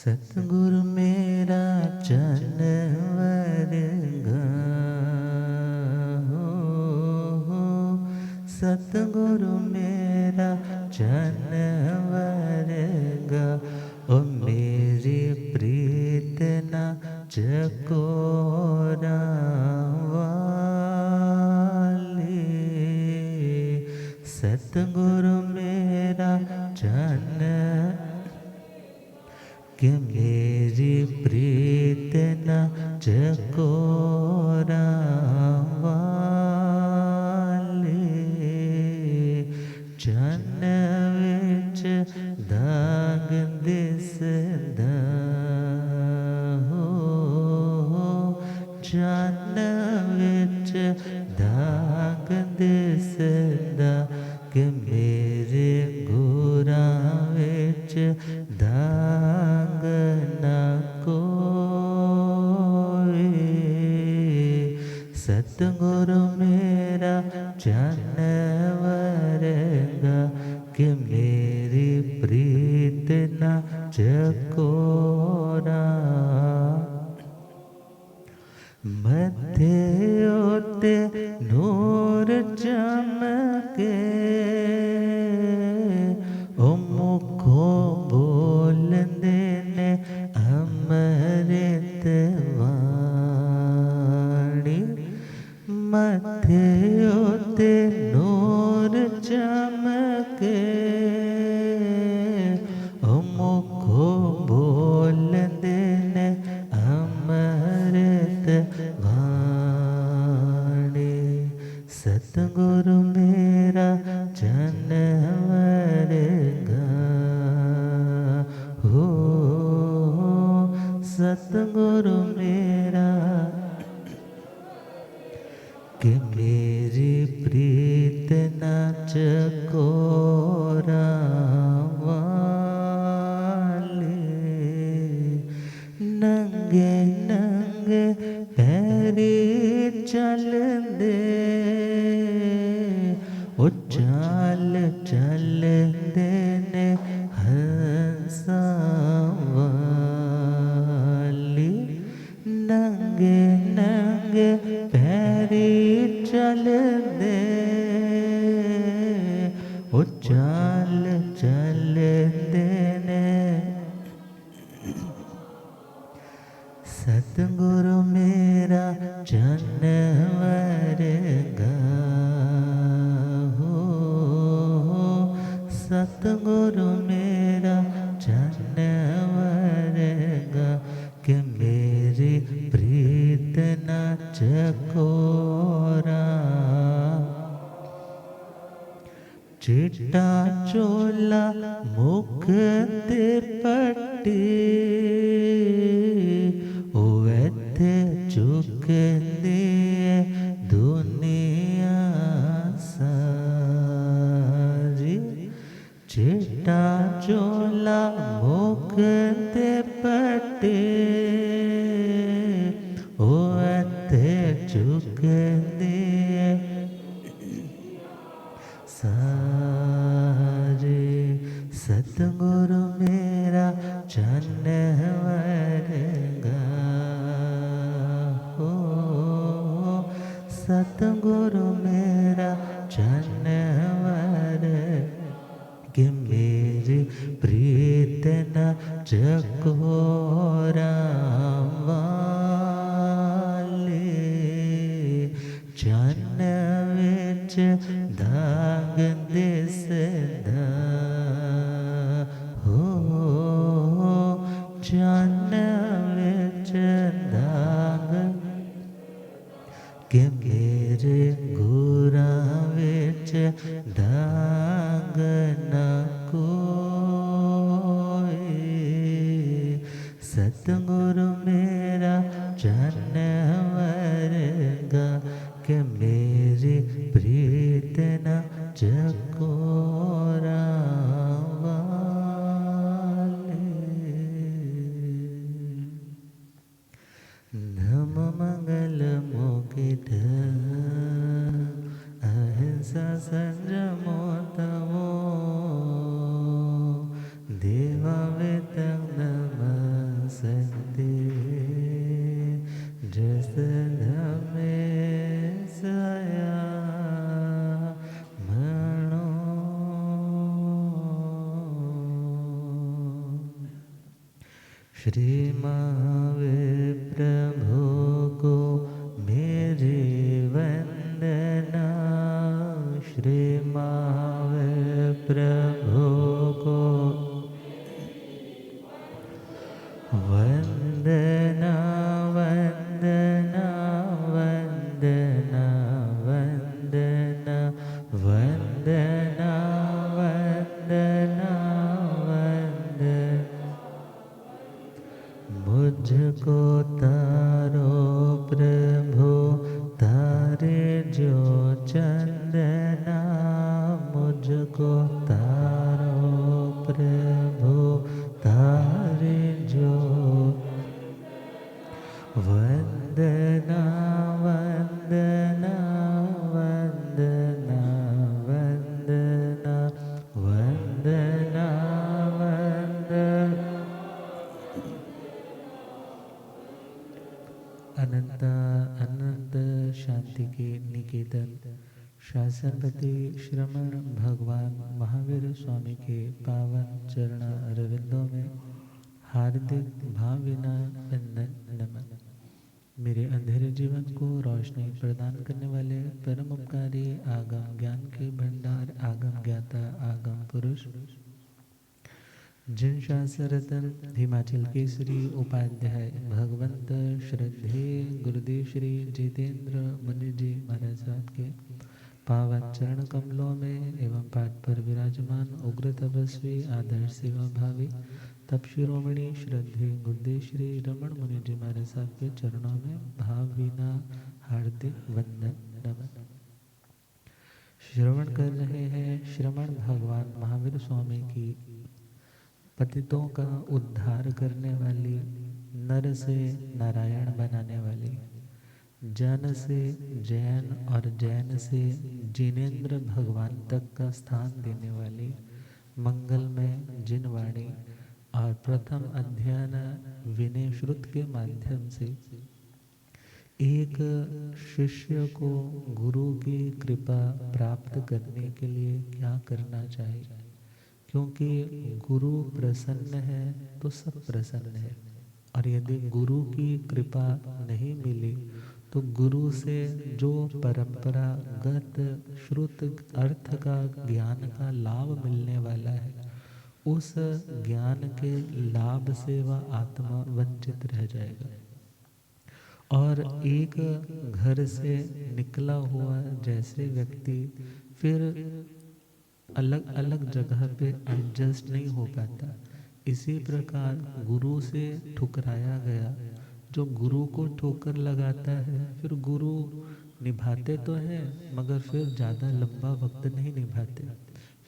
सतगुरु मेरा जानवर हो, सतगुरु मेरा जानवर ओ मेरी प्रीत ना चकोरा वाली। सतगुरु मेरा जानवर कि मेरी प्रीत न चकोरा वाली। चन विच दाग दिसदा हो, चन विच दाग दिसदा कि मेरे गुरां विच दाग ना कोई। सतगुरु मेरा जानवर कि मेरी प्रीत ना चकोरा। मथे उत्ते नूर चमके ओ मुखों बोलदे ने अमृत वाणी। मथे उत्ते नूर चमके ओ मुखों बोलदे ने अमृत वाणी। सतगुरु मेरा जानवर हो, सतगुरु मेरा कि मेरी प्रीत ना चकोरा वाली। नंगे नंगे पैरी चलदे ओ चाल चलदे ने हंसा वाली। नंगे नंगे पैरी चलदे ओ चाल चलदे ने। सतगुरु मेरा जानवर हो, सतगुरु मेरा जानवर कि मेरी प्रीत ना चकोरा। चिट्टा चोला मुख ते पट्टी ओ इत्थे चुकदी दुनिया सारी। चिट्टा चोला मुख ते पट्टी ओ इत्थे चुकदी सारे। सतगुरु मेरा जानवर हो, सतगुरु मेरा जानवर कि मेरी प्रीत ना चकोरा वाली। चन विच दाग दिसदा हो, चन विच दाग कि मेरे गुरां विच दाग ना कोई। सतगुरु मेरा जानवर कि मेरी प्रीत ना चकोरा। श्री महाविप्रभु को मेरी वंदना। श्री महाविप्रभु को वंदना वंदना वंदना वंदना वंदना वंदना वंदना। मुझको तारो प्रभु तारे जो चंदना। मुझको तारो प्रभु तारे जो वंदना वंदना वंदना वंदना वंदना वंदना। अनंत अनंत शांति के निकेतन शासनपति श्रमण भगवान महावीर स्वामी के पावन चरण अरविंदों में हार्दिक भावभीना वंदन नमन। मेरे अंधेरे जीवन को रोशनी प्रदान करने वाले परम उपकारी आगम ज्ञान के भंडार आगम ज्ञाता आगम पुरुष जिन शास्त्ररत्न हिमाचल केसरी उपाध्याय भगवंत श्रद्धे गुरुदेव श्री जितेंद्र मुनि जी महाराज साहब के पावन चरण कमलों में एवं पाठ पर विराजमान उग्र तपस्वी आदर्श सेवा भावी तप शिरोमणि श्रद्धे गुरुदेव श्री रमण मुनि जी महाराज साहब के चरणों में भावभीना हार्दिक वंदन नमन। श्रवण कर रहे हैं श्रमण भगवान महावीर स्वामी की पतितों का उद्धार करने वाली, नर से नारायण बनाने वाली, जन से जैन और जैन से जिनेंद्र भगवान तक का स्थान देने वाली मंगलमय जिनवाणी और प्रथम अध्ययन विनय श्रुत के माध्यम से एक शिष्य को गुरु की कृपा प्राप्त करने के लिए क्या करना चाहिए, क्योंकि गुरु प्रसन्न है तो सब प्रसन्न है। और यदि गुरु की कृपा नहीं मिली तो गुरु से जो परंपरागत श्रुत अर्थ का ज्ञान का लाभ मिलने वाला है, उस ज्ञान के लाभ से वह आत्मा वंचित रह जाएगा। और एक घर से निकला हुआ जैसे व्यक्ति फिर अलग अलग जगह पे एडजस्ट नहीं हो पाता, इसी प्रकार गुरु से ठुकराया गया जो गुरु को ठोकर लगाता है, फिर गुरु निभाते तो हैं मगर फिर ज़्यादा लंबा वक्त नहीं निभाते,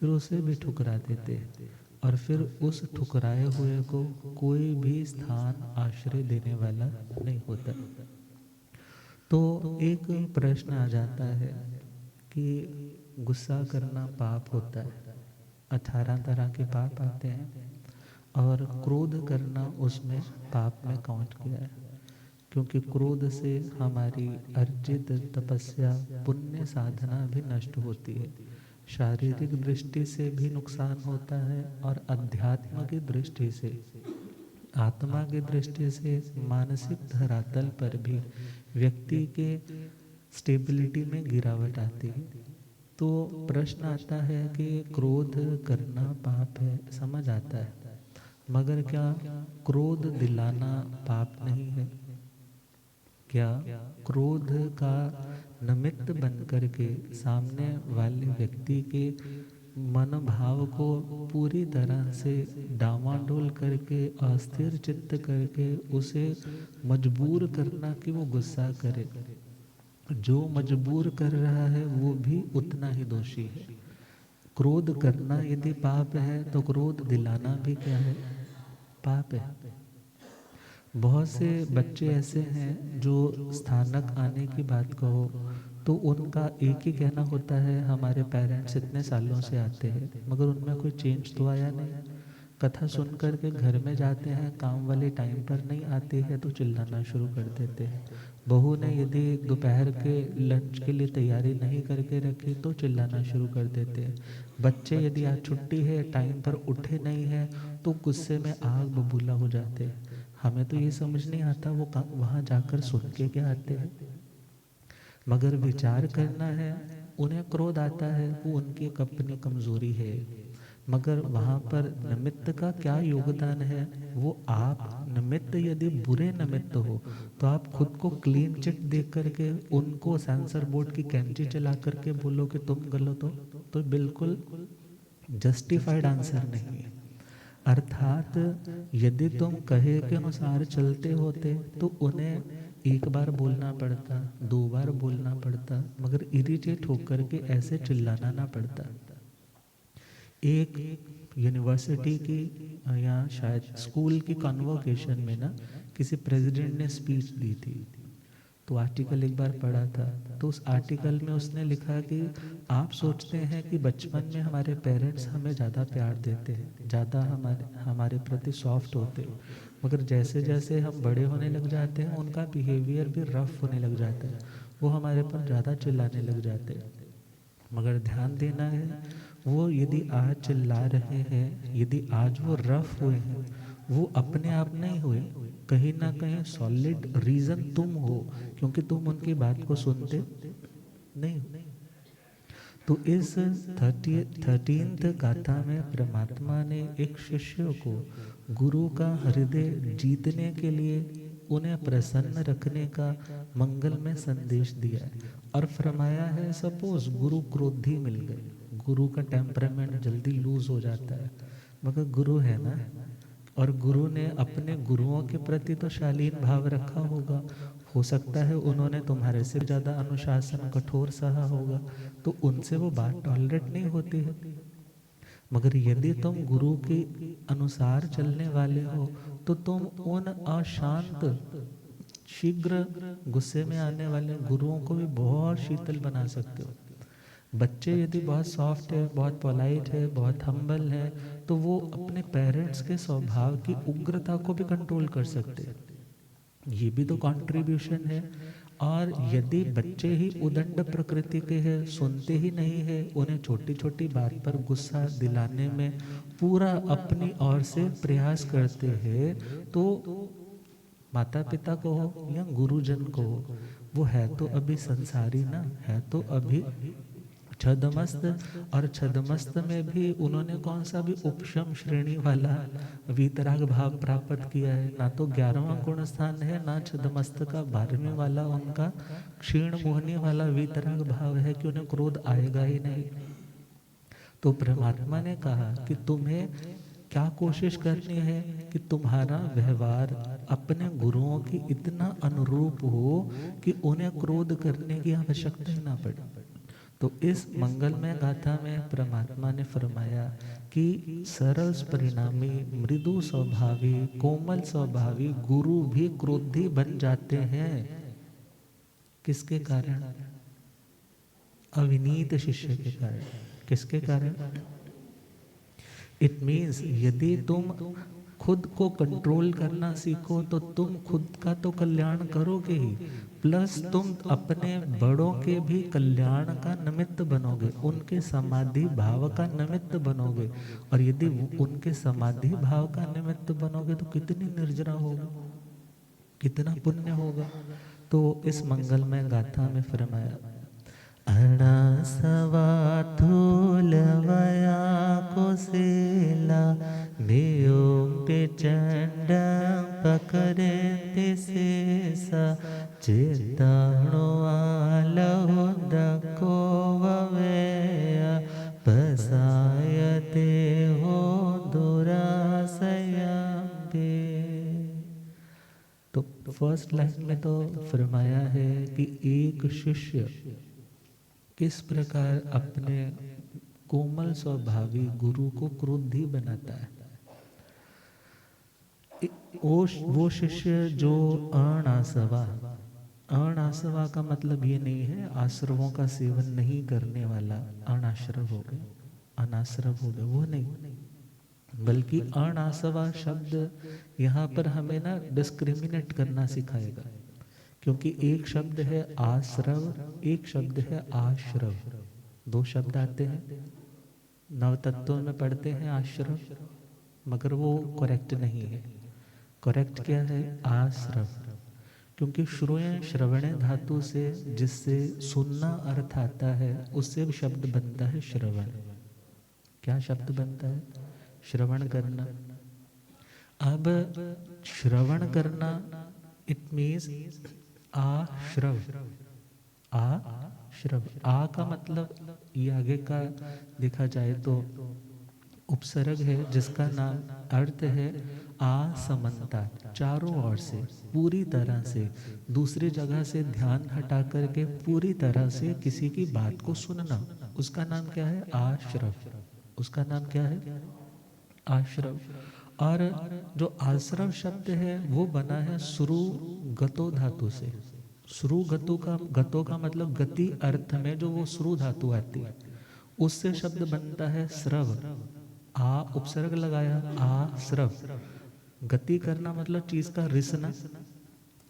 फिर उसे भी ठुकरा देते हैं और फिर उस ठुकराए हुए को कोई भी स्थान आश्रय देने वाला नहीं होता। तो एक प्रश्न आ जाता है कि गुस्सा करना पाप होता है, 18 तरह के पाप आते हैं और क्रोध करना उसमें पाप में काउंट किया है, क्योंकि क्रोध से हमारी अर्जित तपस्या पुण्य साधना भी नष्ट होती है, शारीरिक दृष्टि से भी नुकसान होता है और अध्यात्म की दृष्टि से, आत्मा की दृष्टि से, मानसिक धरातल पर भी व्यक्ति के स्टेबिलिटी में गिरावट आती है। तो प्रश्न आता है कि क्रोध करना पाप है, समझ आता है, मगर क्या क्रोध दिलाना पाप नहीं है? क्या क्रोध का निमित्त बन करके सामने वाले व्यक्ति के मनोभाव को पूरी तरह से डामाडोल करके अस्थिर चित्त करके उसे मजबूर करना कि वो गुस्सा करे, जो मजबूर कर रहा है वो भी उतना ही दोषी है। क्रोध करना यदि पाप है तो क्रोध दिलाना भी क्या है? पाप है। बहुत से बच्चे ऐसे हैं जो स्थानक आने की बात कहो तो उनका एक ही कहना होता है, हमारे पेरेंट्स इतने सालों से आते हैं मगर उनमें कोई चेंज तो आया नहीं। कथा सुन कर के घर में जाते हैं, काम वाले टाइम पर नहीं आती है तो चिल्लाना शुरू कर देते हैं। बहू ने यदि दोपहर के लंच के लिए तैयारी नहीं करके रखी तो चिल्लाना शुरू कर देते हैं। बच्चे यदि आज छुट्टी है टाइम पर उठे नहीं हैं तो गुस्से में आग बबूला हो जाते हैं। हमें तो ये समझ नहीं आता वो वहाँ जाकर सुन के क्या आते हैं, मगर विचार करना है। उन्हें क्रोध आता है, वो उनकी एक अपनी कमजोरी है, मगर वहाँ पर निमित्त का क्या योगदान है। वो आप निमित्त यदि बुरे निमित्त हो तो आप खुद को क्लीन चिट दे करके उनको सेंसर बोर्ड की कैंची चला करके बोलो कि तुम गलत हो, तो बिल्कुल जस्टिफाइड आंसर नहीं है। अर्थात यदि तुम कहे के अनुसार चलते होते तो उन्हें एक बार बोलना पड़ता, दो बार बोलना पड़ता, मगर इरिटेट होकर के ऐसे चिल्लाना ना पड़ता। एक यूनिवर्सिटी की या शायद स्कूल की कॉन्वोकेशन में ना किसी प्रेसिडेंट ने स्पीच दी थी, तो आर्टिकल एक बार पढ़ा था। तो उस आर्टिकल में उसने लिखा कि आप सोचते हैं कि बचपन में हमारे पेरेंट्स हमें ज़्यादा प्यार देते हैं, ज़्यादा हमारे प्रति सॉफ्ट होते हैं, मगर जैसे जैसे हम बड़े होने लग जाते हैं उनका बिहेवियर भी रफ होने लग जाता है, वो हमारे पर ज़्यादा चिल्लाने लग जाते हैं। मगर ध्यान देना है, वो यदि आज चिल्ला रहे हैं, यदि आज वो रफ हुए हैं, वो अपने आप नहीं हुए, कहीं ना कहीं सॉलिड रीजन तुम हो, क्योंकि तुम उनकी बात को सुनते नहीं हो। तो इस 13th गाथा में परमात्मा ने एक शिष्य को गुरु का हृदय जीतने के लिए उन्हें प्रसन्न रखने का मंगल में संदेश दिया है। और फरमाया है, सपोज गुरु क्रोधी मिल गए, गुरु का टेम्परामेंट जल्दी लूज हो जाता है, मगर गुरु है ना, और गुरु ने अपने गुरुओं के प्रति तो शालीन भाव रखा होगा, हो सकता है उन्होंने तुम्हारे से ज़्यादा अनुशासन कठोर सहा होगा, तो उनसे वो बात टॉलरेट नहीं होती है। मगर यदि तुम गुरु के अनुसार चलने वाले हो तो तुम उन अशांत शीघ्र गुस्से में आने वाले गुरुओं को भी बहुत शीतल बना सकते हो। बच्चे यदि बहुत सॉफ्ट है, बहुत पोलाइट है, बहुत हम्बल है, तो वो अपने पेरेंट्स के स्वभाव की उग्रता को भी कंट्रोल कर सकते हैं। ये भी तो कंट्रीब्यूशन है। और यदि बच्चे ही उदंड प्रकृति के हैं, सुनते ही नहीं है, उन्हें छोटी छोटी बात पर गुस्सा दिलाने में पूरा अपनी ओर से प्रयास करते हैं, तो माता पिता को हो या गुरुजन को हो, वो है तो अभी संसारी ना, है तो अभी छदमस्त, और छदमस्त में भी उन्होंने कौन सा भी उपशम श्रेणी वाला वीतराग भाव प्राप्त किया है, ना तो 11वां गुण स्थान है, ना छदमस्त का 12वें वाला उनका क्षीण मोहनी वाला वीतराग भाव है कि उन्हें क्रोध आएगा ही नहीं। तो परमात्मा ने कहा कि तुम्हें क्या कोशिश करनी है कि तुम्हारा व्यवहार अपने गुरुओं की इतना अनुरूप हो कि उन्हें क्रोध करने की आवश्यकता ही ना पड़े। तो इस मंगलमय गाथा में परमात्मा ने फरमाया कि सरल परिणामी, मृदु स्वभावी, कोमल स्वभावी गुरु भी क्रोधी बन जाते हैं। किसके कारण? अविनीत शिष्य के कारण। किसके कारण? इट मीन्स यदि तुम खुद को कंट्रोल करना सीखो तो तुम खुद का तो कल्याण करोगे ही, प्लस तुम अपने बड़ों के भी कल्याण का निमित्त बनोगे, उनके समाधि भाव का निमित्त बनोगे। और यदि उनके समाधि भाव का निमित्त बनोगे तो कितनी निर्जरा होगा, कितना पुण्य होगा। तो इस मंगलमय गाथा में फरमाया, अणासवा थूलवया कुशीला बेओं पिचंड पकड़े तिसेसा चित्ताणु आलहु दको ववेया पसायते हो दुरासया बे। तो फर्स्ट लाइन में तो फरमाया है कि एक शिष्य किस प्रकार अपने कोमल स्वभावी गुरु को क्रोधी बनाता है। वो शिष्य जो अनासवा, अनासवा का मतलब ये नहीं है आश्रवों का सेवन नहीं करने वाला, अनाश्रव हो गए, अनाश्रव हो गए, वो नहीं, बल्कि अनासवा शब्द यहाँ पर हमें ना डिस्क्रिमिनेट करना सिखाएगा। क्योंकि एक शब्द है आश्रव, एक शब्द है आश्रव, दो शब्द आते हैं नव तत्वों में पढ़ते हैं आश्रव, मगर वो करेक्ट नहीं है। करेक्ट क्या है? आश्रव। क्योंकि श्रूय श्रवण धातु से जिससे सुनना अर्थ आता है, उससे भी शब्द बनता है श्रवण। क्या शब्द बनता है? श्रवण करना। अब श्रवण करना इट मीन्स आश्रव। आश्रव, आ का मतलब ये आगे का देखा जाए तो उपसर्ग है, जिसका नाम अर्थ है आसमनता, चारों ओर से, पूरी तरह से, दूसरी जगह से ध्यान हटा करके पूरी तरह से किसी की बात को सुनना, उसका नाम क्या है? आश्रव। उसका नाम क्या है? आश्रव। और जो आश्रव शब्द है वो बना है श्रु गतो धातु से। श्रु गतो का मतलब गति अर्थ में जो वो श्रु धातु आती है, उससे शब्द बनता है श्रव। आ उपसर्ग लगाया, आ श्रव। गति करना मतलब चीज का रिसना,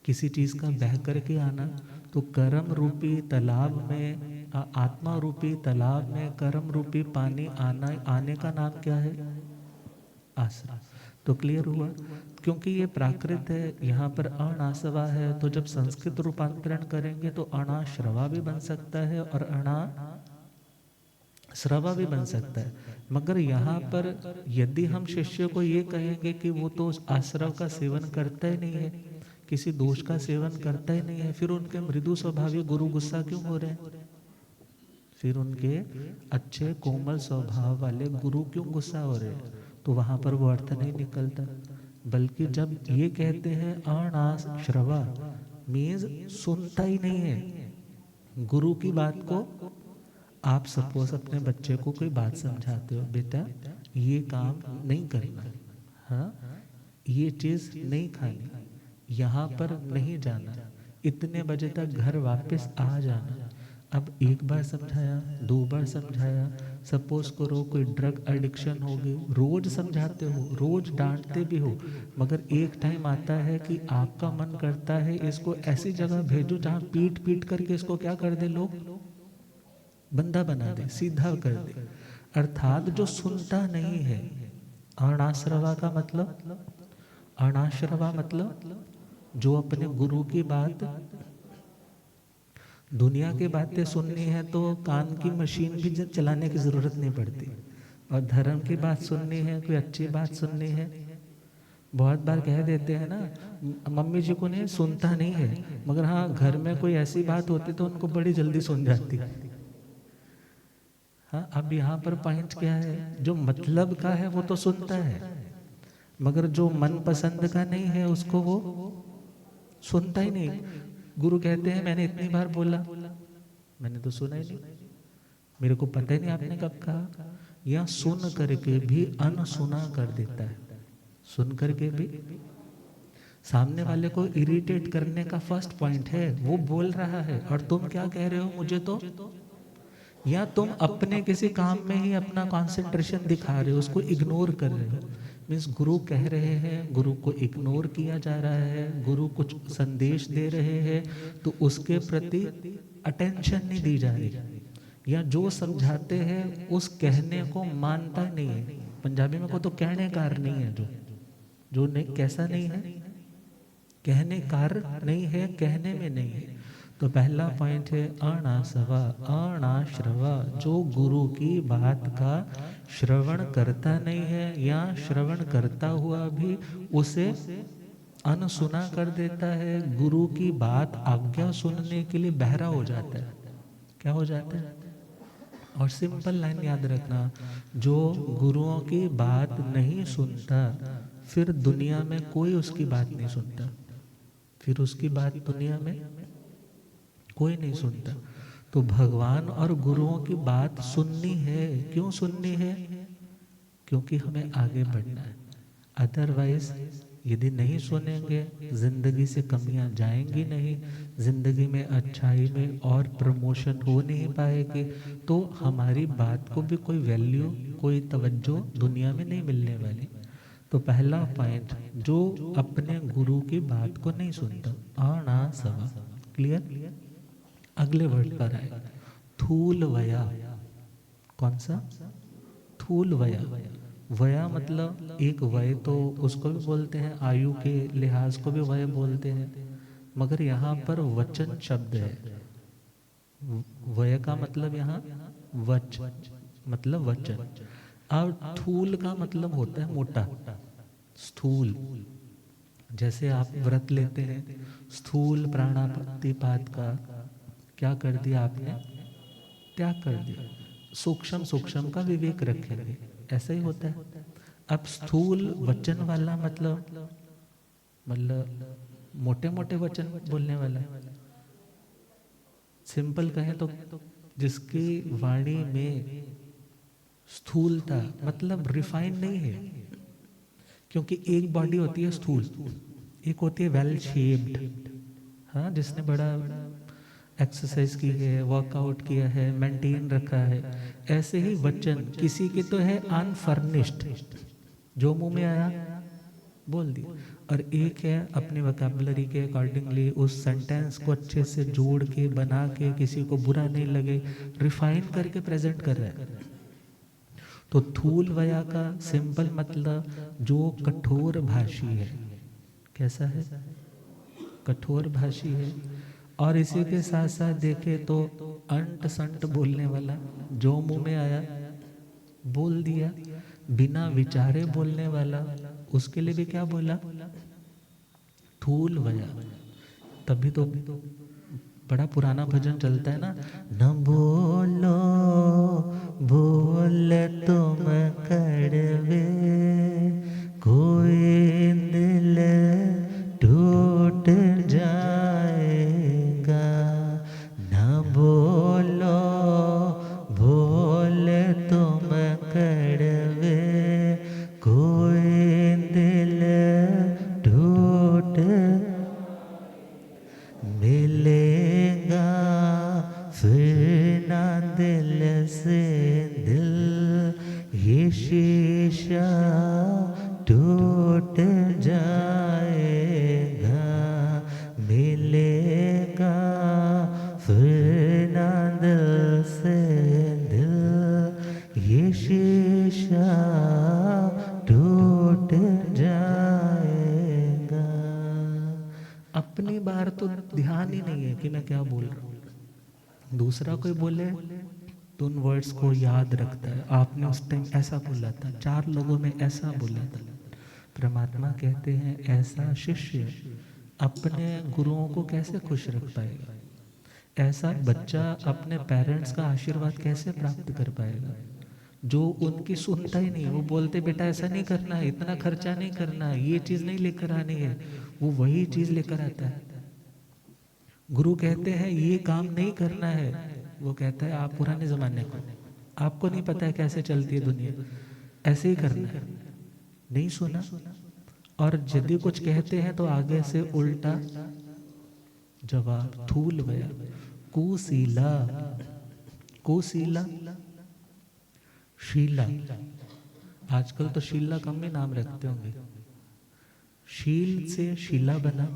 किसी चीज का बह करके आना। तो कर्म रूपी तालाब में, आत्मा रूपी तालाब में कर्म रूपी पानी आना, आने का नाम क्या है? आश्रव। तो क्लियर हुआ? क्योंकि ये प्राकृत है, यहाँ पर अणासवा है, तो जब संस्कृत रूपांतरण करेंगे तो अणाश्रवा भी बन सकता है और अणा श्रवा भी बन सकता है। मगर यहाँ पर यदि हम शिष्य को ये कहेंगे कि वो तो आश्रव का सेवन करता ही नहीं है, किसी दोष का सेवन करता ही नहीं है, फिर उनके मृदु स्वभावी गुरु गुस्सा क्यों हो रहे हैं? फिर उनके अच्छे कोमल स्वभाव वाले गुरु क्यों गुस्सा हो रहे हैं? तो वहां पर वो अर्थ नहीं निकलता। बल्कि जब ये कहते हैं अणाश्रवा, मीन्स सुनता ही नहीं है गुरु की बात को। आप सपोज अपने बच्चे को कोई बात समझाते हो, बेटा ये काम नहीं करना, हाँ ये चीज नहीं खानी, यहाँ पर नहीं जाना, इतने बजे तक घर वापस आ जाना। अब एक बार समझाया, दो बार समझाया, सपोज करो कोई ड्रग एडिक्शन होगी, रोज समझाते हो, रोज डांटते भी हो, मगर एक टाइम आता है कि आपका मन करता है इसको ऐसी जगह भेजो जहाँ पीट पीट करके इसको क्या कर दे, लोग बंदा बना दे, सीधा कर दे। अर्थात जो सुनता नहीं है। अनाश्रवा का मतलब, अनाश्रवा मतलब जो अपने गुरु की बात, दुनिया की बातें सुननी है तो कान की मशीन भी चलाने की जरूरत नहीं पड़ती, और धर्म की बात सुननी है, कोई अच्छी बात सुननी है, बहुत बार कह देते हैं ना, मम्मी जी को नहीं सुनता नहीं है, मगर हाँ घर में कोई ऐसी बात होती तो उनको बड़ी जल्दी सुन जाती। हाँ, अब यहाँ पर पॉइंट क्या है? जो मतलब का है वो तो सुनता है, मगर जो मन पसंद का नहीं है उसको वो सुनता ही नहीं। गुरु कहते हैं मैंने इतनी बार बोला, मैंने तो सुना ही नहीं, मेरे को पता ही नहीं आपने कब कहा। या सुन करके भी अनसुना कर देता है। सुन करके भी सामने वाले को इरिटेट करने का फर्स्ट पॉइंट है, वो बोल रहा है और तुम क्या कह रहे हो मुझे तो, या तुम अपने किसी काम में ही अपना कंसंट्रेशन दिखा रहे हो, उसको इग्नोर कर रहे हो। मीन्स गुरु कह रहे हैं, गुरु को इग्नोर किया जा रहा है, गुरु कुछ संदेश दे रहे हैं तो उसके प्रति अटेंशन नहीं दी जा रही, या जो समझाते हैं उस कहने को मानता नहीं है। पंजाबी में को तो कहने कार नहीं है, जो नहीं, कैसा नहीं है, कहने कार नहीं है, कहने में नहीं है। तो पहला पॉइंट है अणासवा, अणाश्रवा, जो गुरु की बात का श्रवण करता नहीं है, या श्रवण करता हुआ भी उसे अनसुना कर देता है, गुरु की बात आज्ञा सुनने के लिए बहरा हो जाता है। क्या हो जाता है? और सिंपल लाइन याद रखना, जो गुरुओं की बात नहीं सुनता फिर दुनिया में कोई उसकी बात नहीं सुनता, फिर उसकी बात दुनिया में कोई नहीं सुनता। तो भगवान और गुरुओं की बात सुननी है। क्यों सुननी है? क्योंकि हमें आगे बढ़ना है। अदरवाइज यदि नहीं सुनेंगे, जिंदगी से कमियां जाएंगी नहीं, जिंदगी में अच्छाई में और प्रमोशन हो नहीं पाएगी, तो हमारी बात को भी कोई वैल्यू, कोई तवज्जो दुनिया में नहीं मिलने वाली। तो पहला पॉइंट, जो अपने गुरु की बात को नहीं सुनता, अणासवा। क्लियर? अगले वर्ड पर आए, थूल वया। कौन सा? थूल वया। वया मतलब एक वय, तो उसको भी बोलते हैं, आयु के लिहाज को भी वय बोलते हैं, मगर यहाँ पर वचन शब्द है। वय का मतलब यहाँ वच मतलब वचन। और थूल का मतलब होता है मोटा, स्थूल। जैसे आप व्रत लेते हैं, स्थूल प्राणातिपात का क्या कर दिया आपने, त्याग कर दिया। सूक्ष्म सूक्ष्म का विवेक रखेंगे, ऐसा ही होता है। अब स्थूल वचन वाला मतलब मोटे मोटे वचन बोलने वाला, सिंपल कहें तो जिसकी वाणी में स्थूलता मतलब रिफाइन नहीं है। क्योंकि एक बॉडी होती है स्थूल, एक होती है वेल शेप्ड, हाँ, जिसने बड़ा एक्सरसाइज की है, वर्कआउट किया है, मेंटेन रखा है। ऐसे ही वचन किसी के तो है अनफर्निश्ड, जो मुंह में आया बोल दिया, और एक है अपने वोकैबुलरी के अकॉर्डिंगली उस सेंटेंस को अच्छे से जोड़ के बना के किसी को बुरा नहीं लगे रिफाइन करके प्रेजेंट कर रहा है। तो थूल वया का सिंपल मतलब जो कठोर भाषी है। कैसा है, कठोर भाषी है। और इसी के साथ साथ देखे तो अंट संट बोलने वाला, जो मुंह में आया बोल दिया, बिना विचारे बोलने वाला, उसके लिए भी क्या बोला, थूल वया। तभी तो बड़ा पुराना भजन चलता है ना, न बोलो बोल तुम कड़वे, कोई दिल टूट जाएगा। न बोलो बोल तुम कड़वे, कोई दिल टूट मिलेगा फिर ना दिल से दिल, ये शीशा टूट जाएगा। मिलेगा फिर ना दिल से दिल, ये शीशा टूट जाएगा। अपनी बार तो ध्यान ही नहीं है कि मैं क्या बोल रहा हूँ, दूसरा कोई बोले तो उन वर्ड्स को याद रखता है, आपने उस टाइम ऐसा बोला था, 4 लोगों में ऐसा बोला था। परमात्मा कहते हैं ऐसा शिष्य अपने गुरुओं को कैसे खुश रख पाएगा, ऐसा बच्चा अपने पेरेंट्स का आशीर्वाद कैसे प्राप्त कर पाएगा, जो उनकी सुनता ही नहीं। वो बोलते बेटा ऐसा नहीं करना है, इतना खर्चा नहीं करना है, ये चीज़ नहीं लेकर आनी है, वो वही चीज़ लेकर आता है। गुरु कहते हैं ये काम नहीं करना है, वो कहता है आप पुराने ज़माने को, आपको नहीं पता है कैसे चलती है दुनिया, ऐसे ही करना है। नहीं सुना, और यदि कुछ कहते हैं तो आगे से उल्टा जवाब, थूल वया, कुशीला। कुशीला, शीला, आजकल तो शीला कम ही नाम रखते होंगे, शील से शीला बना।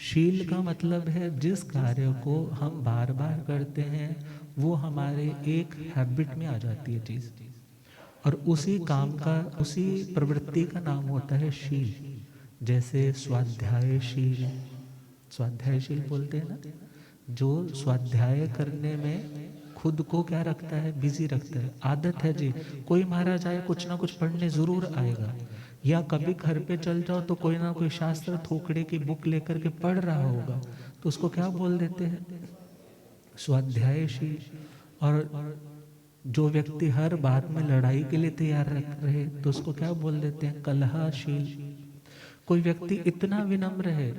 शील का मतलब है जिस कार्य को हम बार बार करते हैं वो हमारे एक हैबिट में आ जाती है चीज़, और उसी काम का, उसी प्रवृत्ति का नाम होता है शील। जैसे स्वाध्यायशील, स्वाध्यायशील बोलते हैं ना, जो स्वाध्याय करने में खुद को क्या रखता है, बिजी रखता है। आदत है जी, कोई महाराज आए कुछ ना कुछ पढ़ने जरूर आएगा, या कभी घर पे चल जाओ तो कोई ना कोई शास्त्र थोकड़े की बुक लेकर के पढ़ रहा होगा, तो उसको क्या बोल देते हैं, स्वाध्यायशील। और जो व्यक्ति हर बात में लड़ाई के लिए तैयार रहे तो उसको क्या बोल देते हैं, कलहशील। कोई व्यक्ति इतना विनम्र है,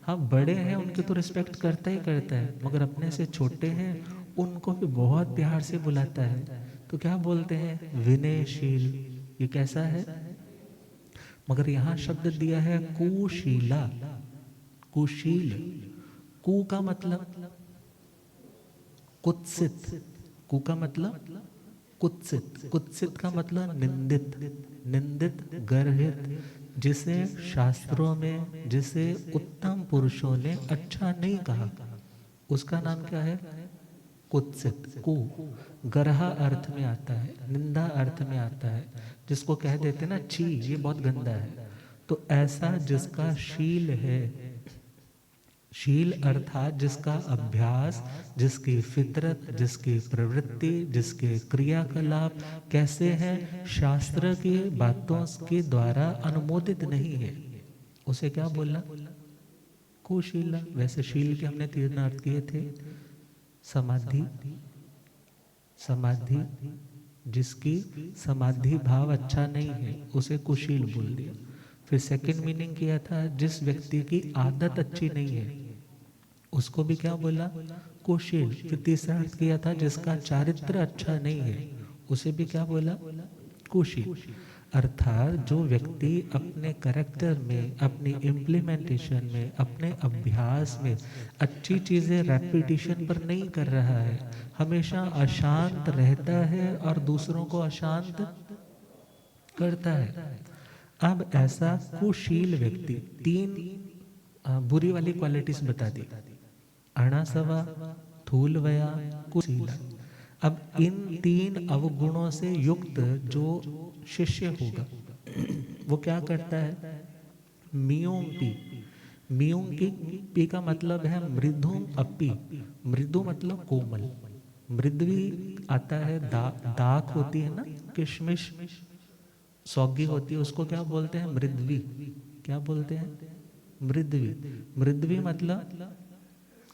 हाँ बड़े हैं उनकी तो रिस्पेक्ट करता ही करता है, मगर अपने से छोटे हैं उनको भी बहुत प्यार से बुलाता है, तो क्या बोलते हैं, विनयशील। ये कैसा है, मगर यहाँ शब्द दिया है कुशीला, कुशील। कु का मतलब कुत्सित, कु का मतलब कुत्सित, कुत्सित का मतलब निंदित, निंदित गर्हित, जिसे शास्त्रों में, जिसे उत्तम पुरुषों ने अच्छा नहीं कहा, उसका नाम क्या है, कुत्सित। कु गर्हा अर्थ में आता है, निंदा अर्थ में आता है, जिसको कह देते ना छी ये बहुत गंदा है, तो ऐसा जिसका शील है, शील अर्थात जिसका अभ्यास, जिसकी फितरत, जिसकी प्रवृत्ति, जिसके क्रियाकलाप कैसे हैं, शास्त्र की बातों के द्वारा अनुमोदित नहीं है, उसे क्या बोला? कुशीला। वैसे शील के हमने तीन अर्थ किए थे, समाधि, समाधि जिसकी समाधि भाव अच्छा नहीं है उसे कुशील बोल दिया। फिर सेकंड मीनिंग किया था जिस व्यक्ति की आदत अच्छी नहीं है उसको भी क्या बोला? कुशील। फिर तीसरा अर्थ किया था जिसका चारित्र अच्छा नहीं है उसे भी क्या बोला? कुशील। अर्थात जो व्यक्ति अपने कैरेक्टर में, अपनी इम्प्लीमेंटेशन में, अपने अभ्यास में अच्छी चीज़ें रेपिटेशन पर नहीं कर रहा है, हमेशा अशांत रहता है और दूसरों को अशांत करता है। अब ऐसा कुशील व्यक्ति, तीन बुरी वाली क्वालिटीज बता दी, अणासवा, थूलवया, कुशीला। अब इन तीन अवगुणों से युक्त जो शिष्य होगा वो क्या करता है? मियों पी, मियों की पी का मतलब है मृदुम अपी। मृदु मतलब कोमल, मृदवी आता है दाक होती है ना, किशमिश सौगी होती है, उसको क्या बोलते हैं? मृदवी। क्या बोलते हैं? मृदवी। मृदवी मतलब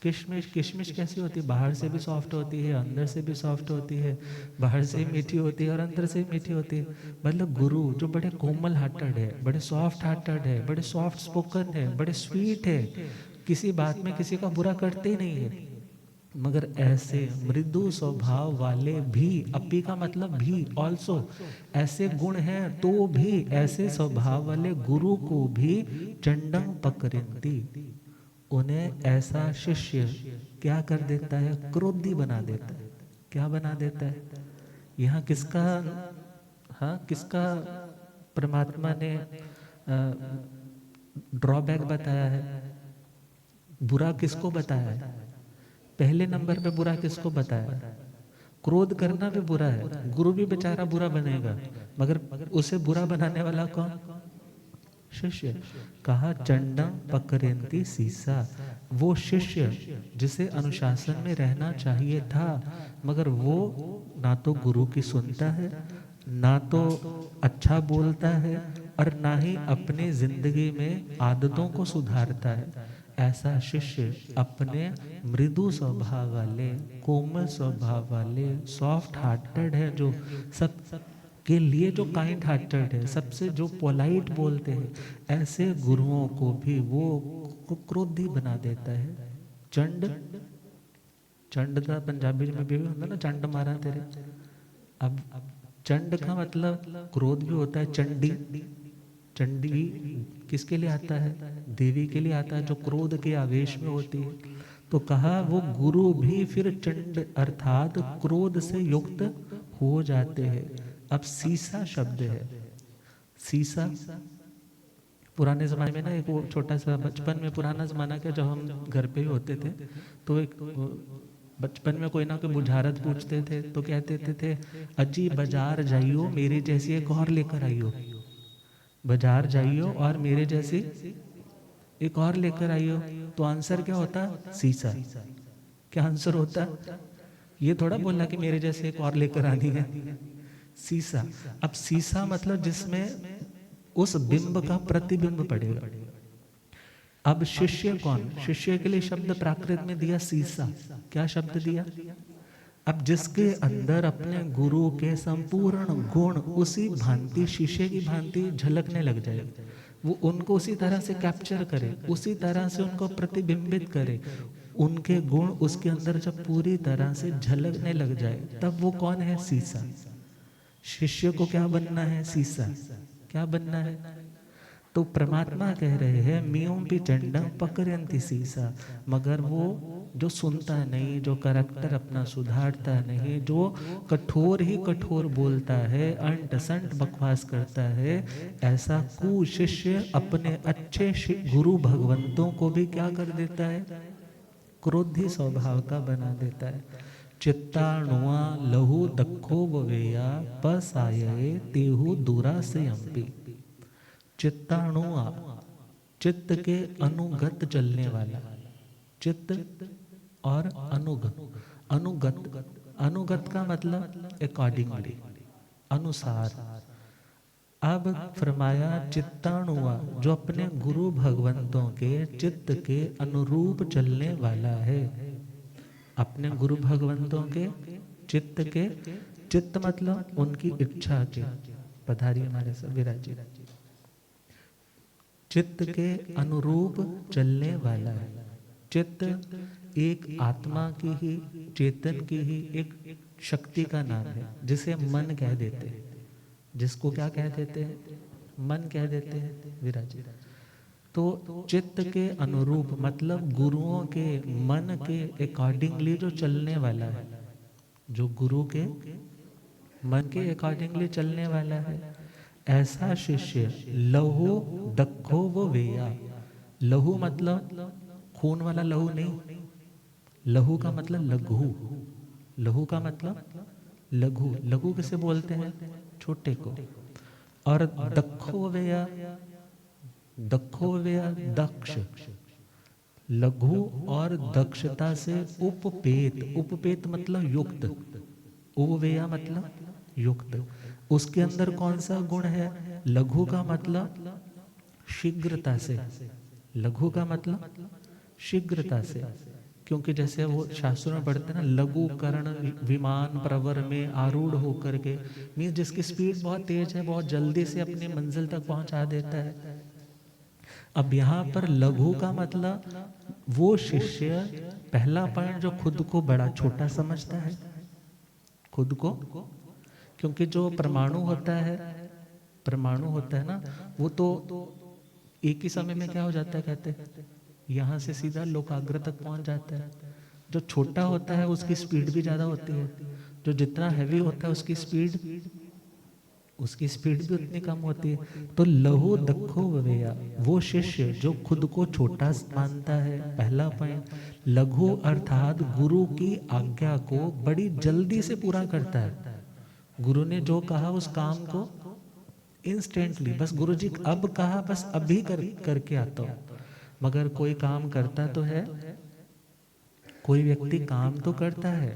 किशमिश। किशमिश कैसी होती है? बाहर से भी सॉफ्ट होती है, अंदर से भी सॉफ्ट होती है, बाहर से मीठी होती है और अंदर से मीठी होती है। मतलब गुरु जो बड़े कोमल हार्टेड है, बड़े सॉफ्ट हार्टेड है, बड़े सॉफ्ट स्पोकन है, बड़े स्वीट है, किसी बात में किसी का बुरा करते ही नहीं है, मगर ऐसे मृदु स्वभाव वाले भी, अपी का मतलब भी, ऑल्सो ऐसे गुण हैं तो भी ऐसे स्वभाव वाले गुरु को भी चंडम पकड़ती, उन्हें ऐसा शिष्य क्या कर देता है? क्रोधी बना देता है। क्या बना देता है? यहाँ किसका, हाँ किसका परमात्मा ने ड्रॉबैक बताया है? बुरा किसको बताया है? पहले नंबर पे बुरा किसको बताया? क्रोध करना भी बुरा है, गुरु भी बेचारा बुरा बनेगा, मगर उसे बुरा बनाने वाला कौन? शिष्य। कहा चंडम पकड़ती सीसा, वो शिष्य जिसे अनुशासन में रहना चाहिए था, मगर वो ना तो गुरु की सुनता है, ना तो अच्छा बोलता है, और ना ही अपनी जिंदगी में आदतों को सुधारता है। ऐसा शिष्य अपने मृदु स्वभाव वाले, कोमल स्वभाव वाले, सॉफ्ट हार्टेड है, जो सब के लिए जो काइंड हार्टेड है, सबसे जो पोलाइट बोलते हैं, ऐसे गुरुओं को भी वो क्रोधी बना देता है। चंड, चंड का पंजाबी में भी होता ना, चंड मारा तेरे। अब चंड का मतलब क्रोध भी होता है। चंडी, चंडी किसके लिए आता है? देवी के लिए आता है, जो क्रोध के आवेश में होती है। तो कहा वो गुरु भी फिर चंड अर्थात क्रोध से युक्त हो जाते हैं। अब सीसा शब्द है, सीसा पुराने ज़माने में ना, एक वो छोटा सा बचपन में, पुराना ज़माना क्या, जब हम घर पे ही होते थे तो एक बचपन में कोई ना कोई बुझारत पूछते थे तो कहते थे अजी बाजार जाइयो मेरे जैसी एक और लेकर आइयो, बाजार जाइयो और मेरे जैसी एक और लेकर आइयो। तो आंसर क्या होता? सीसा। क्या आंसर होता? ये थोड़ा बोलना कि मेरे जैसे एक और लेकर आनी है, सीसा। अब सीसा मतलब जिसमें उस बिंब का प्रतिबिंब पड़ेगा। अब शिष्य कौन? शिष्य के लिए शब्द प्राकृत में दिया सीसा। क्या शब्द दिया? अब जिसके अंदर अपने गुरु के संपूर्ण गुण उसी भांति, शिष्य की भांति झलकने लग जाए, वो उनको उसी तरह से कैप्चर करे, उसी तरह से उनको प्रतिबिंबित करे, उनके गुण उसके अंदर जब पूरी तरह से झलकने लग जाए, तब वो कौन है? सीसा। शिष्य को क्या बनना है? सीसा। क्या बनना है? तो परमात्मा कह रहे हैं मियों भी चंडम पकड़ती सीसा, मगर वो जो सुनता नहीं, जो करैक्टर अपना सुधारता नहीं, जो कठोर ही कठोर बोलता है, अंट संट बकवास करता है, ऐसा कुशिष्य अपने अच्छे गुरु भगवंतों को भी क्या कर देता है? क्रोधी स्वभाव का बना देता है। चित्ताणुआ लहु दखो वेया पसाये तेहु दूरा से अंपी। चित्ताणुआ चित्त के अनुगत चलने वाला, चित्त और अनुगत अनुगत का मतलब अकॉर्डिंगली, अनुसार। अब फरमाया चित्ताणुआ जो अपने गुरु भगवंतों के चित्त के अनुरूप चलने वाला है, अपने गुरु भगवंतों के चित्त के, चित्त मतलब उनकी इच्छा के, पधारी हमारे सब विराजी, चित्त के अनुरूप चलने वाला है। चित्त एक आत्मा की ही, चेतन की ही एक शक्ति का नाम है, जिसे मन कह देते हैं। जिसको क्या कह देते हैं? मन कह देते हैं विराजी। तो चित्त के अनुरूप मतलब गुरुओं के मन के अकॉर्डिंगली जो चलने वाला है, जो गुरु के मन के अकॉर्डिंगली चलने वाला है, ऐसा शिष्य लहु दखो वो वेया। लहु मतलब खून वाला लहू नहीं, लहू का मतलब लघु, लहू का मतलब लघु। लघु किसे बोलते हैं? छोटे को। और दखो वेया, दखो वेया दक्ष, लघु और दक्षता से उपपेत, उपपेत मतलब युक्त, उपवेया मतलब युक्त। उसके अंदर कौन सा गुण है? लघु का मतलब शीघ्रता से, लघु का मतलब शीघ्रता से। क्योंकि जैसे वो शास्त्रों में पढ़ते हैं ना, लघु कर्ण विमान प्रवर में आरूढ़ होकर के, मीन्स जिसकी स्पीड बहुत तेज है, बहुत जल्दी से अपनी मंजिल तक पहुंचा देता है। अब यहाँ पर लघु का मतलब वो शिष्य, पहला पॉइंट, जो खुद को बड़ा छोटा समझता है, खुद को, क्योंकि जो परमाणु होता है, परमाणु होता है ना, वो तो एक ही समय में क्या हो जाता है, कहते हैं यहाँ से सीधा लोकाग्र तक पहुंच जाता है। जो छोटा होता है उसकी स्पीड भी ज्यादा होती है, जो जितना हैवी होता है उसकी स्पीड भी उतनी कम होती है। तो लहु दखो वेया, वो शिष्य जो खुद को छोटा मानता है, पहला पॉइंट। लघु अर्थात गुरु की आज्ञा को बड़ी जल्दी से पूरा करता है। गुरु ने जो कहा उस काम को इंस्टेंटली, बस गुरु जी अब कहा, बस अभी करके आता हूं। मगर कोई काम करता तो है, कोई व्यक्ति काम तो करता है,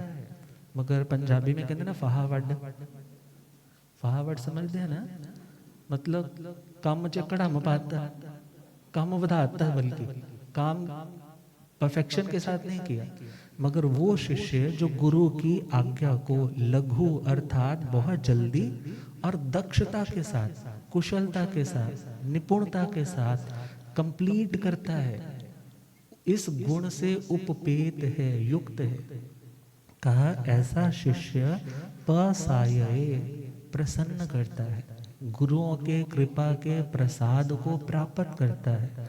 मगर पंजाबी में कहते हैं ना फहावड, फहावड समझते हैं ना, मतलब काम च कड़म पाता, काम ਵਧਾता है, बल्कि काम परफेक्शन के साथ नहीं किया। मगर वो शिष्य जो गुरु की आज्ञा को लघु अर्थात बहुत जल्दी और दक्षता के साथ, कुशलता के साथ, निपुणता के साथ कंप्लीट करता है, इस गुण से उपपेत है, युक्त है। कहा ऐसा शिष्य पसाये, प्रसन्न करता है, गुरुओं के कृपा के प्रसाद को प्राप्त करता है।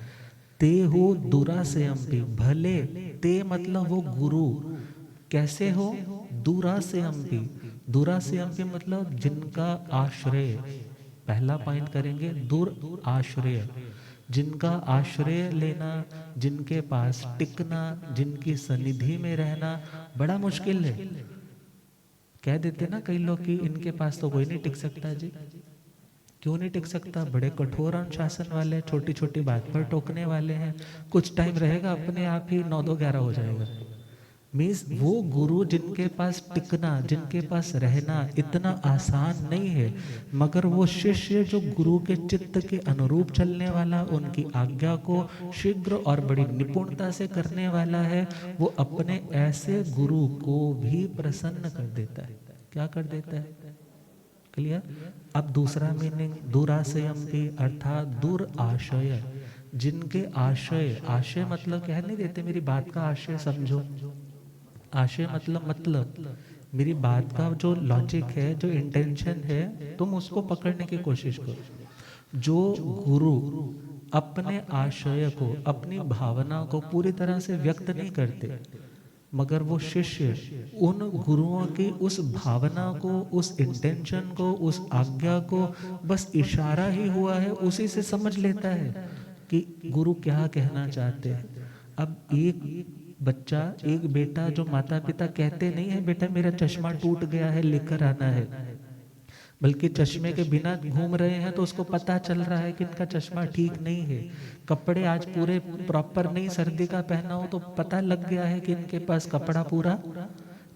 ते हो दूरा से अंपी, भले, ते मतलब वो गुरु, कैसे हो? दूरा से अंपी, दूरा से अंपी मतलब जिनका आश्रय, पहला पॉइंट करेंगे, दूर आश्रय, जिनका आश्रय लेना, जिनके पास टिकना, जिनकी सनिधि में रहना बड़ा मुश्किल है। कह देते ना कई लोग कि इनके पास तो कोई नहीं टिक सकता जी। क्यों नहीं टिक सकता? बड़े कठोर अनुशासन वाले, छोटी छोटी बात पर टोकने वाले हैं, कुछ टाइम रहेगा अपने आप ही 9-2-11 हो जाएगा। मीन्स वो गुरु जिनके पास टिकना, जिनके पास रहना इतना आसान नहीं है, मगर वो शिष्य जो गुरु के चित्त के अनुरूप चलने वाला, उनकी आज्ञा को शीघ्र और बड़ी निपुणता से करने वाला है, वो अपने ऐसे गुरु को भी प्रसन्न कर देता है। क्या कर देता है? क्लियर? अब दूसरा मीनिंग, दूराशयम्पि अर्थात दूर आशय, जिनके आशय, आशय मतलब कह नहीं देते मेरी बात का आशय समझो, आशय मतलब मेरी बात का जो लॉजिक है, जो इंटेंशन है, तुम उसको पकड़ने की कोशिश करो। जो गुरु अपने आशय को, अपनी भावना को पूरी तरह से व्यक्त नहीं करते, मगर वो शिष्य उन गुरुओं की उस भावना को, उस इंटेंशन को, उस आज्ञा को बस इशारा ही हुआ है उसी से समझ लेता है कि गुरु क्या कहना चाहते हैं। अब एक बच्चा, एक बेटा जो माता पिता कहते नहीं है बेटा मेरा चश्मा टूट गया है लेकर आना है, बल्कि चश्मे के बिना घूम रहे हैं तो उसको पता चल रहा है कि इनका चश्मा ठीक नहीं है। कपड़े आज पूरे प्रॉपर नहीं सर्दी का पहना हो तो पता लग गया है कि इनके पास कपड़ा पूरा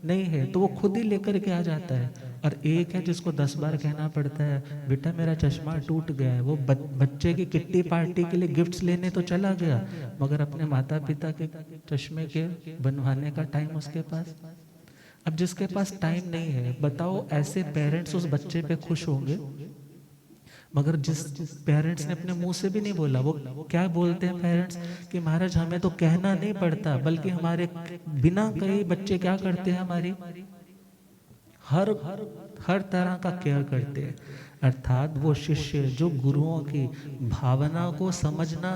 नहीं है, तो वो खुद ही लेकर के आ जाता है। और एक है जिसको 10 बार कहना पड़ता है बेटा मेरा चश्मा टूट गया है। वो बच्चे की किट्टी पार्टी के लिए गिफ्ट्स लेने तो चला गया, मगर अपने माता पिता के चश्मे के बनवाने का टाइम उसके पास। अब जिसके पास टाइम नहीं है, बताओ ऐसे पेरेंट्स उस बच्चे पे खुश होंगे? मगर जिस पेरेंट्स ने अपने मुंह से भी नहीं बोला, वो क्या बोलते हैं पेरेंट्स कि महाराज हमें तो कहना नहीं पड़ता, बल्कि हमारे बिना कहे बच्चे क्या करते हैं, हमारी हर हर तरह का केयर करते हैं। अर्थात वो शिष्य जो गुरुओं की भावना को समझना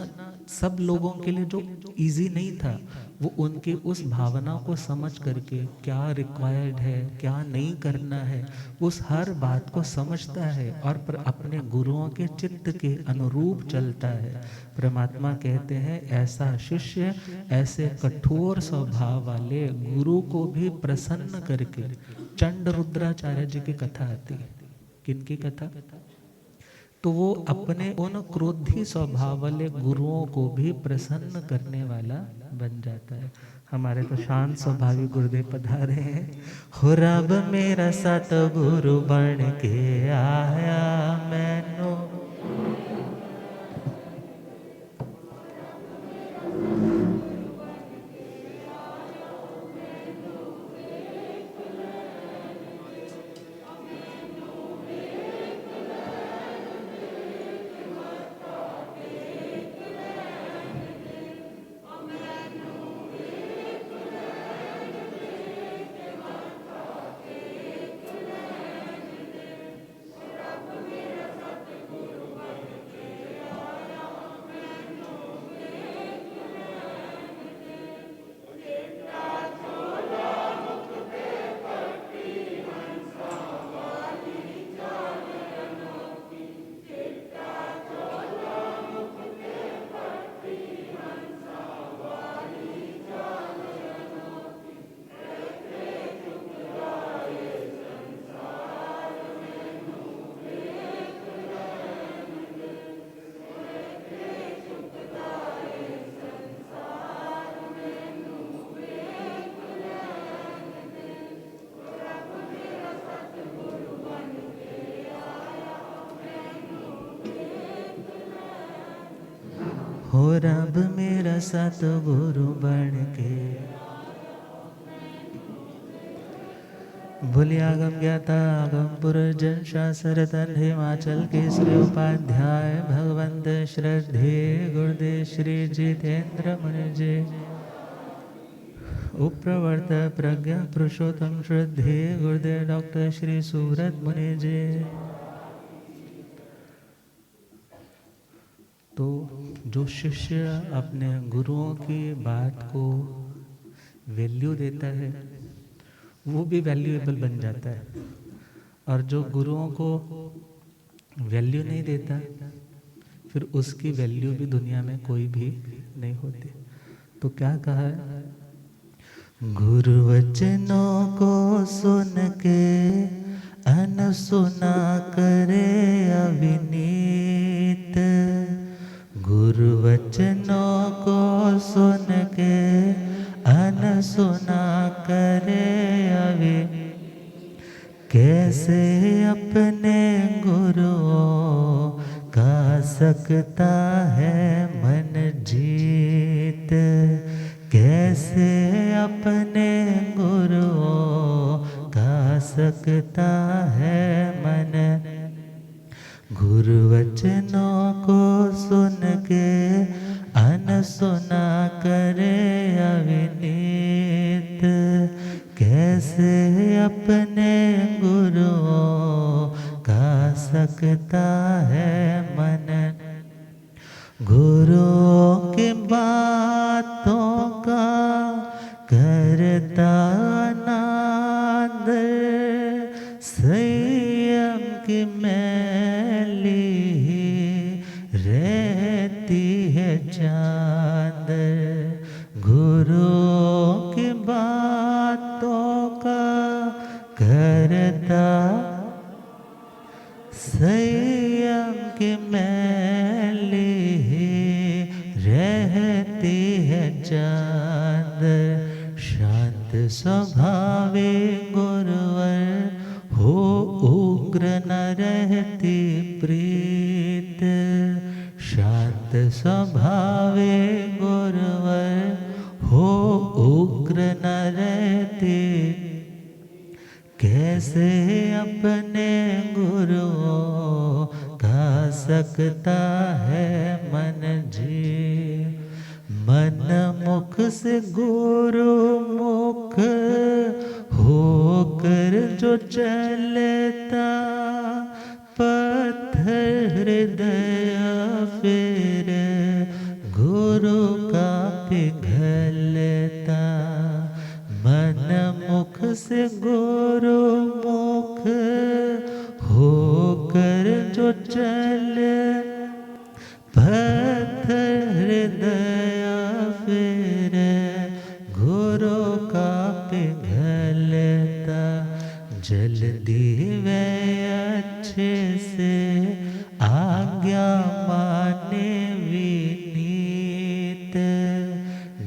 सब लोगों के लिए जो इजी नहीं था, वो उनकी उस भावना को समझ करके क्या रिक्वायर्ड है क्या नहीं करना है, उस हर बात को समझता है और पर अपने गुरुओं के चित्त के अनुरूप चलता है। परमात्मा कहते हैं ऐसा शिष्य ऐसे कठोर स्वभाव वाले गुरु को भी प्रसन्न करके, चंड रुद्राचार्य जी की कथा आती है। किनकी कथा? तो वो अपने उन क्रोधी स्वभाव वाले गुरुओं को भी प्रसन्न करने वाला बन जाता है। हमारे तो शांत स्वभावी गुरुदेव पधारे हैं। हो रब मेरा सतगुरु बन के आया मैनू, हो रब मेरा सतगुरु बन के। बोलिए आगम ज्ञाता आगम पुरजन शास्त्र तन हिमाचल केसरी उपाध्याय भगवंत श्रद्धे गुरुदेव श्री जितेंद्र मुनि जी। उप्रवर्त प्रज्ञा पुरुषोत्तम श्रद्धे गुरुदेव डॉक्टर श्री सूरत मुनि जी। तो जो शिष्य अपने गुरुओं की बात को वैल्यू देता है वो भी वैल्यूएबल बन जाता है, और जो गुरुओं को वैल्यू नहीं देता फिर उसकी वैल्यू भी दुनिया में कोई भी नहीं होती। तो क्या कहा है? गुरु वचनों को सुन के अनसुना करे अविनीत, गुरु वचनों को सुन के अनसुना करे अविनीत। कैसे अपने गुरुओं का सकता है मन जीत, कैसे अपने गुरुओं का सकता है मन। गुरु वचनों को सुन के अनसुना करे अविनीत, कैसे अपने गुरुओं का सकता है मन। गुरुओं की बातों का करता आनंद, संयम की मैली रहती है चांद। गुरु स्वभावे गुरुवर हो उग्र न रहते, कैसे अपने गुरुओं का सकता है मन जी। मन मुख से गुरु मुख होकर जो चलता, पत्थर हृदय फिर गुरु का पिघलता। मन मुख से गुरु मुख होकर जो चले, पत्थर हृदय फिर गुरु का पिघलता। जल्दी वे अच्छे से आज्ञा माने विनीत,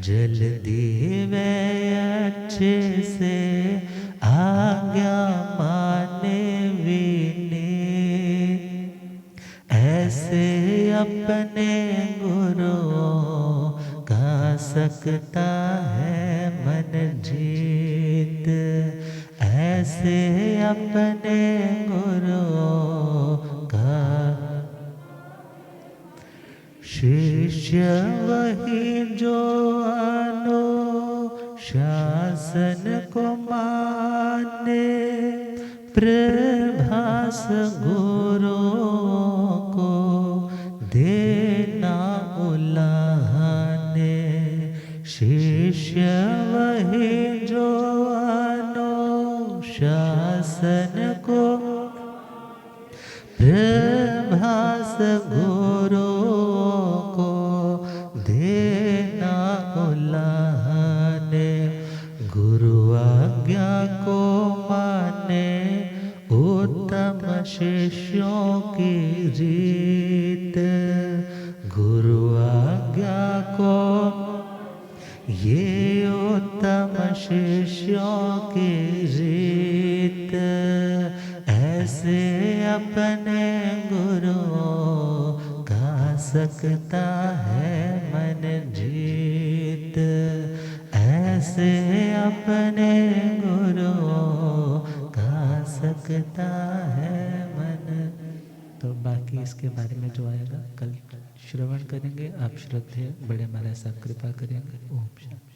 जल्दी वे अच्छे से आज्ञा माने विनीत। ऐसे अपने गुरुओं का सकता है मन जीत, ऐसे अपने गुरुओं का। शिष्य वही जो शासन को माने, प्रभास गुरु को देना उलाहने। शिष्य वही जो शासन को, प्रभास गुरु को देना उलाहने। गुरु आज्ञा को माने उत्तम शिष्यों की रीत, गुरु आज्ञा को ये उत्तम शिष्यों की रीत। ऐसे अपने गुरुओं का सकता है मन जीत, ऐसे अपने गुरुओं का सकता है मन। तो बाकी इसके बारे में जो आएगा कल श्रवण करेंगे। आप श्रद्धेय बड़े महाराज साहब कृपा करेंगे। ओम शांति।